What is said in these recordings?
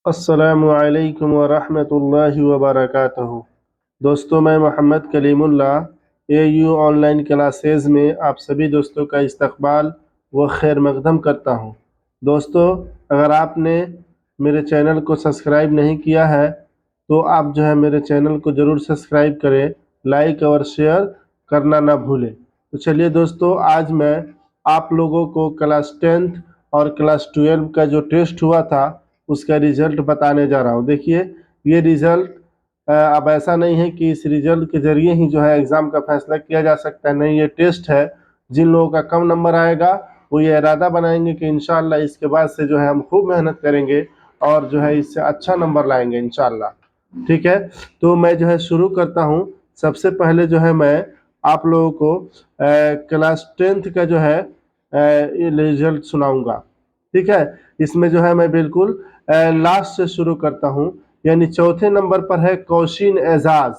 अस्सलामुअलैकुम वरहमतुल्लाहि वबरकातुहू। दोस्तों, मैं Mohammad Kalimullah AU online classes में आप सभी दोस्तों का इस्तकबाल व खैर मकदम करता हूँ। दोस्तों, अगर आपने मेरे चैनल को सब्सक्राइब नहीं किया है तो आप जो है मेरे चैनल को ज़रूर सब्सक्राइब करें, लाइक और शेयर करना ना भूलें। तो चलिए दोस्तों, आज मैं आप लोगों को क्लास 10th और क्लास 12 का जो टेस्ट हुआ था उसका रिजल्ट बताने जा रहा हूँ। देखिए, ये रिजल्ट अब ऐसा नहीं है कि इस रिजल्ट के ज़रिए ही जो है एग्ज़ाम का फैसला किया जा सकता है, नहीं, ये टेस्ट है। जिन लोगों का कम नंबर आएगा वो ये इरादा बनाएंगे कि इंशाल्लाह इसके बाद से जो है हम खूब मेहनत करेंगे और जो है इससे अच्छा नंबर लाएंगे इंशाल्लाह। ठीक है, तो मैं जो है शुरू करता हूँ। सबसे पहले जो है मैं आप लोगों को क्लास 10th का जो है ये रिजल्ट सुनाऊंगा। ठीक है, इसमें जो है मैं बिल्कुल लास्ट से शुरू करता हूँ। यानी चौथे नंबर पर है कौशिन एजाज।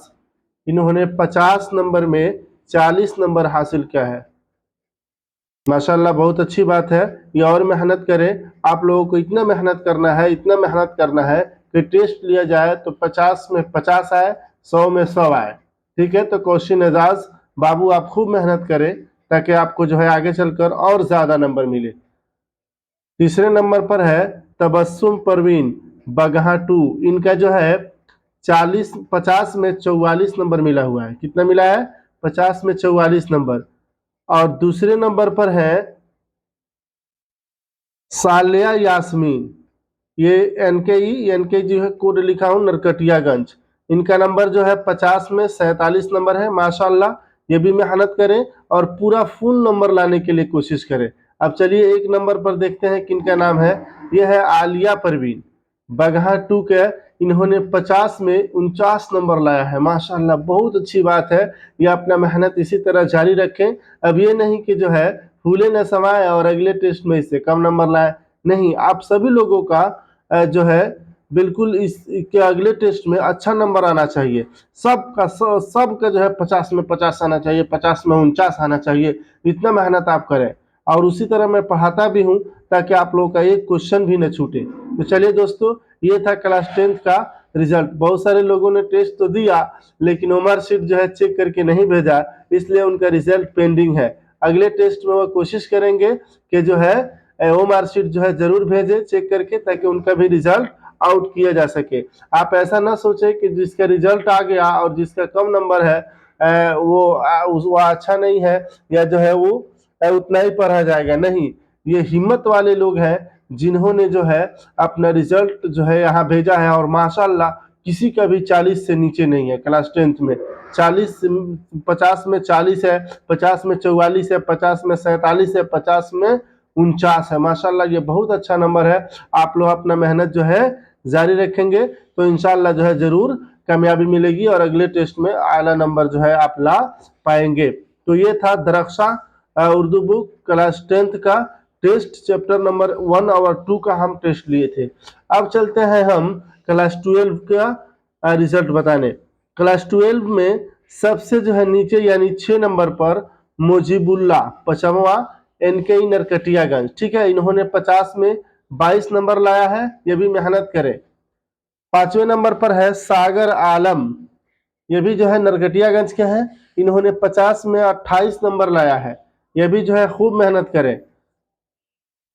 इन्होंने 50 नंबर में 40 नंबर हासिल किया है। माशाल्लाह, बहुत अच्छी बात है। ये और मेहनत करें। आप लोगों को इतना मेहनत करना है, इतना मेहनत करना है कि टेस्ट लिया जाए तो 50 में 50 आए, 100 में 100 आए। ठीक है, तो कौशिन एजाज बाबू, आप खूब मेहनत करें ताकि आपको जो है आगे चलकर और ज़्यादा नंबर मिले। तीसरे नंबर पर है तबस्सुम परवीन बगहा टू। इनका जो है 50 में 44 नंबर मिला हुआ है। कितना मिला है? 50 में 44 नंबर। और दूसरे नंबर पर है सालिया यास्मीन। ये एनके जो है कोड लिखा हूँ नरकटियागंज। इनका नंबर जो है 50 में 47 नंबर है। माशाल्लाह, ये भी मेहनत करें और पूरा फुल नंबर लाने के लिए कोशिश करें। अब चलिए एक नंबर पर देखते हैं किनका नाम है। यह है आलिया परवीन बगहा टू के। इन्होंने 50 में 49 नंबर लाया है। माशाल्लाह, बहुत अच्छी बात है। ये अपना मेहनत इसी तरह जारी रखें। अब ये नहीं कि जो है फूले न समाये और अगले टेस्ट में इससे कम नंबर लाए। नहीं, आप सभी लोगों का जो है बिल्कुल इसके अगले टेस्ट में अच्छा नंबर आना चाहिए। सबका जो है 50 में 50 आना चाहिए, 50 में 49 आना चाहिए। इतना मेहनत आप करें। और उसी तरह मैं पढ़ाता भी हूँ ताकि आप लोगों का एक क्वेश्चन भी न छूटे। तो चलिए दोस्तों, ये था क्लास 10th का रिजल्ट। बहुत सारे लोगों ने टेस्ट तो दिया लेकिन उमर शीट जो है चेक करके नहीं भेजा, इसलिए उनका रिजल्ट पेंडिंग है। अगले टेस्ट में वो कोशिश करेंगे कि जो है वो मार्कशीट जो है जरूर भेजे चेक करके, ताकि उनका भी रिजल्ट आउट किया जा सके। आप ऐसा ना सोचे कि जिसका रिजल्ट आ गया और जिसका कम नंबर है वो अच्छा नहीं है या जो है वो उतना ही पढ़ा जाएगा। नहीं, ये हिम्मत वाले लोग हैं जिन्होंने जो है अपना रिजल्ट जो है यहाँ भेजा है। और माशाल्लाह, किसी का भी 40 से नीचे नहीं है क्लास 10th में। 50 में 40 है, 50 में 44 है, 50 में 47 है, 50 में 49 है। माशाल्लाह, ये बहुत अच्छा नंबर है। आप लोग अपना मेहनत जो है जारी रखेंगे तो इंशाल्लाह जो है जरूर कामयाबी मिलेगी और अगले टेस्ट में आला नंबर जो है आप ला पाएंगे। तो ये था Darakhshan Urdu book class 10th का टेस्ट, चैप्टर नंबर 1 और 2 का हम टेस्ट लिए थे। अब चलते हैं हम क्लास 12 का रिजल्ट बताने। क्लास 12 में सबसे जो है नीचे यानी 6 नंबर पर मुजीबुल्ला पचमवा एनके नरकटियागंज। ठीक है, इन्होंने 50 में 22 नंबर लाया है। ये भी मेहनत करें। 5वें नंबर पर है सागर आलम। ये भी जो है नरकटियागंज के हैं। इन्होंने 50 में 28 नंबर लाया है। ये भी जो है खूब मेहनत करें।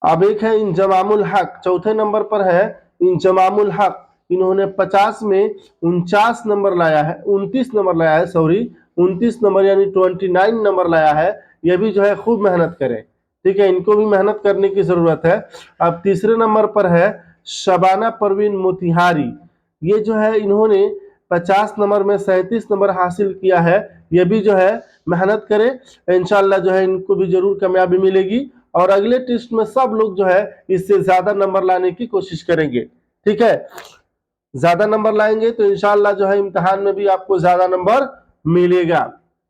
अब एक है इंजमामुल हक, चौथे नंबर पर है इंजमामुल हक। इन्होंने 50 में 49 नंबर लाया है, 29 नंबर लाया है, सॉरी 29 नंबर यानी 29 नंबर लाया है। ये भी जो है खूब मेहनत करें। ठीक है, इनको भी मेहनत करने की जरूरत है। अब तीसरे नंबर पर है शबाना परवीन मोतिहारी। ये जो है इन्होंने 50 नंबर में 37 नंबर हासिल किया है। ये भी जो है मेहनत करें, इंशाल्लाह जो है इनको भी जरूर कामयाबी मिलेगी और अगले टेस्ट में सब लोग जो है इससे ज्यादा नंबर लाने की कोशिश करेंगे। ठीक है, ज्यादा नंबर लाएंगे तो इंशाल्लाह जो है इम्तिहान में भी आपको ज्यादा नंबर मिलेगा।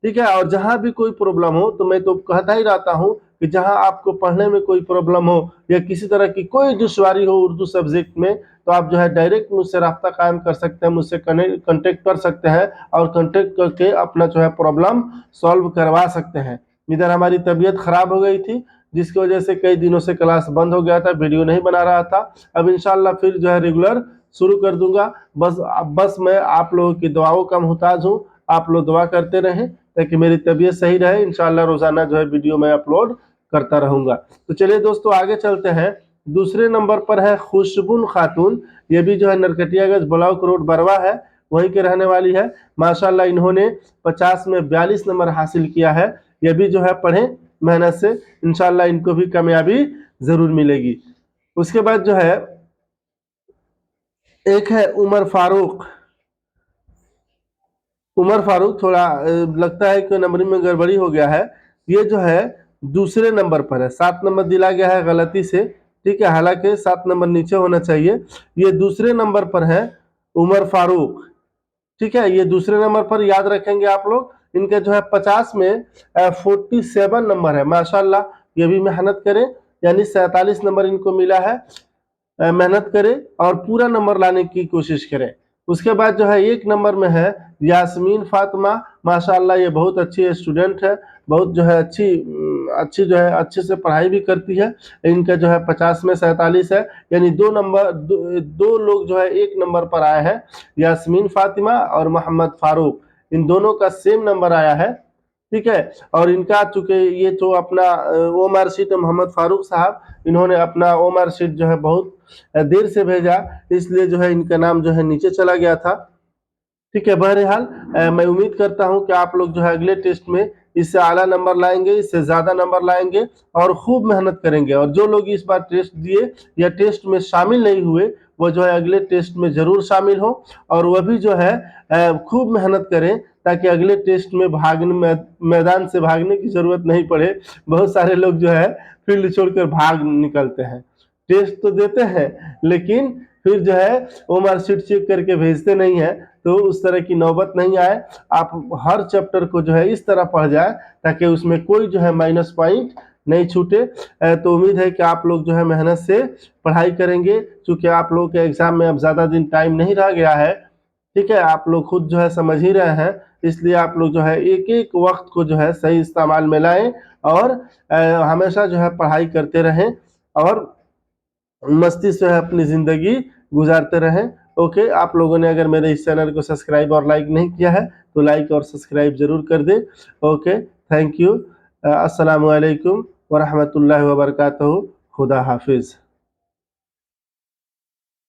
ठीक है, और जहां भी कोई प्रॉब्लम हो तो मैं तो कहता ही रहता हूं कि जहां आपको पढ़ने में कोई प्रॉब्लम हो या किसी तरह की कोई दुश्वारी हो उर्दू सब्जेक्ट में, तो आप जो है डायरेक्ट मुझसे रब्ता कायम कर सकते हैं, मुझसे कनेक्ट कर सकते हैं और कॉन्टेक्ट करके अपना जो है प्रॉब्लम सॉल्व करवा सकते हैं। इधर हमारी तबीयत खराब हो गई थी जिसकी वजह से कई दिनों से क्लास बंद हो गया था, वीडियो नहीं बना रहा था। अब इंशाल्लाह फिर जो है रेगुलर शुरू कर दूंगा। बस मैं आप लोगों की दुआओं का मोहताज हूँ। आप लोग दुआ करते रहें ताकि मेरी तबीयत सही रहे। इंशाल्लाह रोजाना जो है वीडियो मैं अपलोड करता रहूंगा। तो चलिए दोस्तों आगे चलते हैं। दूसरे नंबर पर है खुशबुन खातून। ये भी जो है नरकटियागंज ब्लॉक रोड बरवा है, वहीं के रहने वाली है। माशाल्लाह इन्होंने 50 में 42 नंबर हासिल किया है। ये भी जो है पढ़ें मेहनत से, इंशाल्लाह इनको भी कामयाबी जरूर मिलेगी। उसके बाद जो है एक है उमर फारूक। उमर फारूक थोड़ा लगता है कि नंबरिंग में गड़बड़ी हो गया है। ये जो है दूसरे नंबर पर है, 7 नंबर दिला गया है गलती से, ठीक है, हालांकि 7 नंबर नीचे होना चाहिए। ये दूसरे नंबर पर है उमर फारूक, ठीक है। ये दूसरे नंबर पर याद रखेंगे आप लोग। इनके जो है 50 में 47 नंबर है। माशाल्लाह ये भी मेहनत करें, यानी 47 नंबर इनको मिला है। मेहनत करें और पूरा नंबर लाने की कोशिश करें। उसके बाद जो है एक नंबर में है यास्मीन फातिमा। माशाल्लाह ये बहुत अच्छी स्टूडेंट है, बहुत जो है अच्छी जो है अच्छे से पढ़ाई भी करती है। इनका जो है 50 में 47 है, यानी दो लोग जो है एक नंबर पर आए हैं, यास्मीन फातिमा और मोहम्मद फारूक। इन दोनों का सेम नंबर आया है, ठीक है। और इनका चूंकि ये तो अपना ओ मार्कशीट मोहम्मद फारूक साहब, इन्होंने अपना ओ मार्कशीट जो है बहुत देर से भेजा, इसलिए जो है इनका नाम जो है नीचे चला गया था, ठीक है। बहरहाल मैं उम्मीद करता हूं कि आप लोग जो है अगले टेस्ट में इससे आला नंबर लाएंगे, इससे ज़्यादा नंबर लाएंगे और खूब मेहनत करेंगे। और जो लोग इस बार टेस्ट दिए या टेस्ट में शामिल नहीं हुए, वो जो है अगले टेस्ट में ज़रूर शामिल हो और वह भी जो है खूब मेहनत करें, ताकि अगले टेस्ट में मैदान से भागने की ज़रूरत नहीं पड़े। बहुत सारे लोग जो है फील्ड छोड़कर भाग निकलते हैं, टेस्ट तो देते हैं लेकिन फिर जो है वो मार्कशीट चेक करके भेजते नहीं है। तो उस तरह की नौबत नहीं आए। आप हर चैप्टर को जो है इस तरह पढ़ जाए ताकि उसमें कोई जो है माइनस पॉइंट नहीं छूटे। तो उम्मीद है कि आप लोग जो है मेहनत से पढ़ाई करेंगे, क्योंकि आप लोग के एग्जाम में अब ज़्यादा दिन टाइम नहीं रह गया है, ठीक है। आप लोग खुद जो है समझ ही रहे हैं, इसलिए आप लोग जो है एक एक वक्त को जो है सही इस्तेमाल में लाएं और हमेशा जो है पढ़ाई करते रहें और मस्ती से अपनी ज़िंदगी गुजारते रहें। ओके, आप लोगों ने अगर मेरे इस चैनल को सब्सक्राइब और लाइक नहीं किया है तो लाइक और सब्सक्राइब जरूर कर दें। Okay, thank you. अस्सलामु अलैकुम व रहमतुल्लाहि व बरकातहू। खुदा हाफिज़।